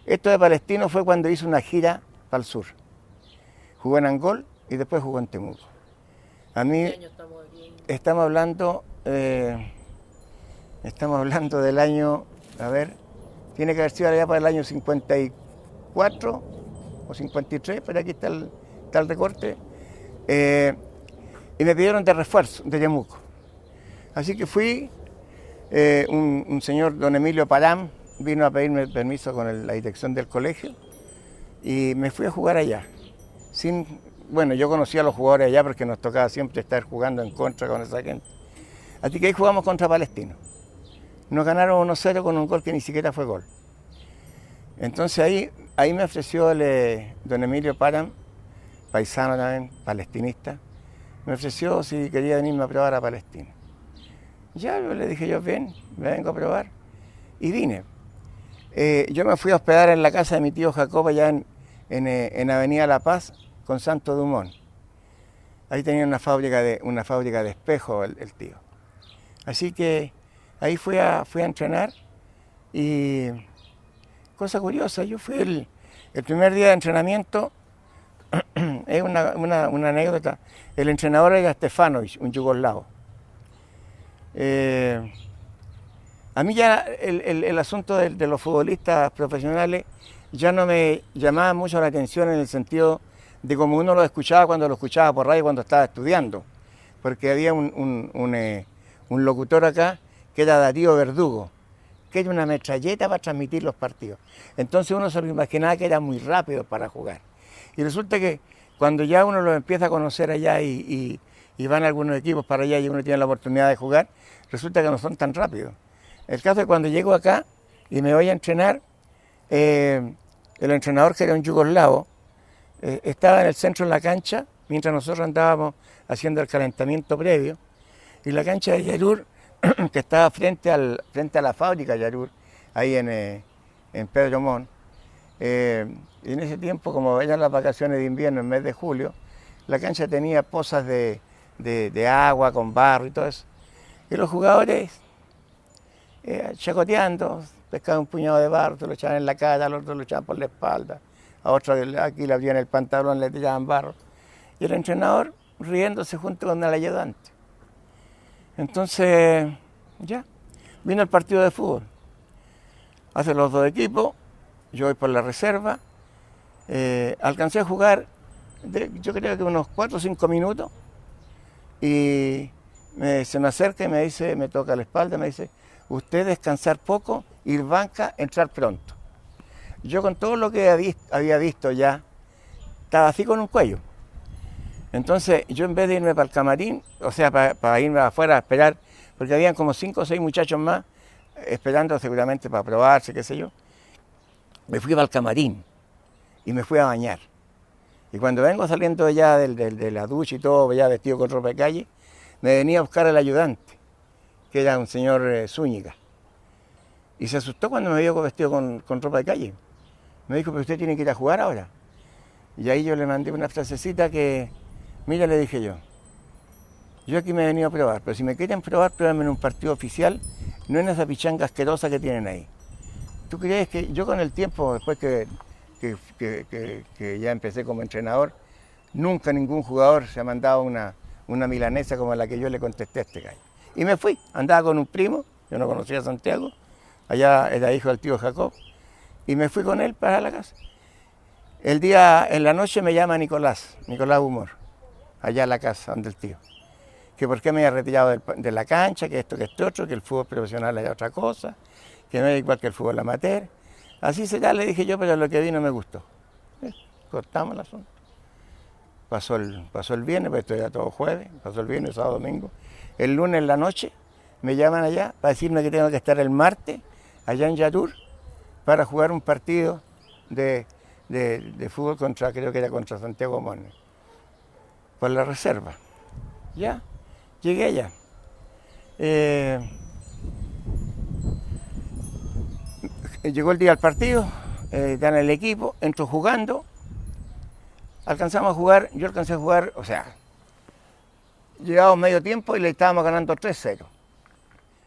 Esto de Palestino fue cuando hizo una gira para el sur. Jugó en Angol y después jugó en Temuco. A mí, ¿Qué año estamos aquí? estamos hablando del año, a ver, tiene que haber sido allá para el año 54 o 53, pero aquí está el recorte. Y me pidieron de refuerzo, de Temuco. Así que fui, un señor, don Emilio Palam, vino a pedirme permiso con la dirección del colegio y me fui a jugar allá. Bueno, yo conocía a los jugadores allá porque nos tocaba siempre estar jugando en contra con esa gente. Así que ahí jugamos contra Palestino. Nos ganaron 1-0 con un gol que ni siquiera fue gol. Entonces ahí me ofreció don Emilio Palam, paisano también, palestinista, me ofreció si quería venirme a probar a Palestina. Ya le dije yo, bien, me vengo a probar. Y vine. Yo me fui a hospedar en la casa de mi tío Jacob, allá en Avenida La Paz, con Santo Dumont. Ahí tenía una fábrica de espejos el tío. Así que ahí fui a entrenar y, cosa curiosa, yo fui el primer día de entrenamiento, es una anécdota, el entrenador era Stefanovic, un yugoslavo. A mí ya el asunto de los futbolistas profesionales ya no me llamaba mucho la atención en el sentido de como uno lo escuchaba cuando lo escuchaba por radio cuando estaba estudiando, porque había un locutor acá que era Darío Verdugo, que era una metralleta para transmitir los partidos. Entonces uno se lo imaginaba que era muy rápido para jugar. Y resulta que cuando ya uno lo empieza a conocer allá y van algunos equipos para allá y uno tiene la oportunidad de jugar, resulta que no son tan rápidos. El caso es cuando llego acá y me voy a entrenar, el entrenador, que era un yugoslavo, estaba en el centro de la cancha mientras nosotros andábamos haciendo el calentamiento previo, y la cancha de Yarur, que estaba frente a la fábrica Yarur, ahí en Pedro Montt, y en ese tiempo, como eran las vacaciones de invierno, en el mes de julio, la cancha tenía pozas de agua con barro y todo eso. Y los jugadores, chacoteando, pescaban un puñado de barro, se lo echaban en la cara, al otro lo echaban por la espalda, a otro aquí le abrían el pantalón, le tiraban barro. Y el entrenador riéndose junto con el ayudante. Entonces, ya, vino el partido de fútbol. Hacen los dos equipos, yo voy por la reserva, alcancé a jugar, yo creo que unos 4 o 5 minutos, y se me acerca y me dice, me toca la espalda, me dice, usted descansar poco, ir banca, entrar pronto. Yo con todo lo que había visto ya, estaba así con un cuello. Entonces yo, en vez de irme para el camarín, o sea, para irme afuera a esperar, porque habían como 5 o 6 muchachos más esperando seguramente para probarse, qué sé yo, me fui para el camarín y me fui a bañar. Y cuando vengo saliendo ya de la ducha y todo, ya vestido con ropa de calle, me venía a buscar el ayudante, que era un señor Zúñiga. Y se asustó cuando me vio vestido con ropa de calle. Me dijo, pero usted tiene que ir a jugar ahora. Y ahí yo le mandé una frasecita que, mira, le dije yo aquí me he venido a probar, pero si me quieren probar, pruébenme en un partido oficial, no en esa pichanga asquerosa que tienen ahí. ¿Tú crees que yo con el tiempo, después que ya empecé como entrenador, nunca ningún jugador se ha mandado una milanesa como la que yo le contesté a este gallo? Y me fui, andaba con un primo, yo no conocía a Santiago, allá era hijo del tío Jacob, y me fui con él para la casa. En la noche me llama Nicolás Humor, allá a la casa donde el tío, que por qué me había retirado de la cancha, que esto, que este otro, que el fútbol profesional era otra cosa, que no era igual que el fútbol amateur. Así será, le dije yo, pero lo que vi no me gustó. Cortamos el asunto. Pasó el viernes, pues esto era todo jueves, pasó el viernes, sábado, domingo. El lunes en la noche me llaman allá para decirme que tengo que estar el martes allá en Yarur para jugar un partido de fútbol creo que era contra Santiago Montt, por la reserva. Ya, llegué allá. Llegó el día del partido, dan el equipo, entro jugando, alcanzamos a jugar, yo alcancé a jugar, o sea, llegamos medio tiempo y le estábamos ganando 3-0.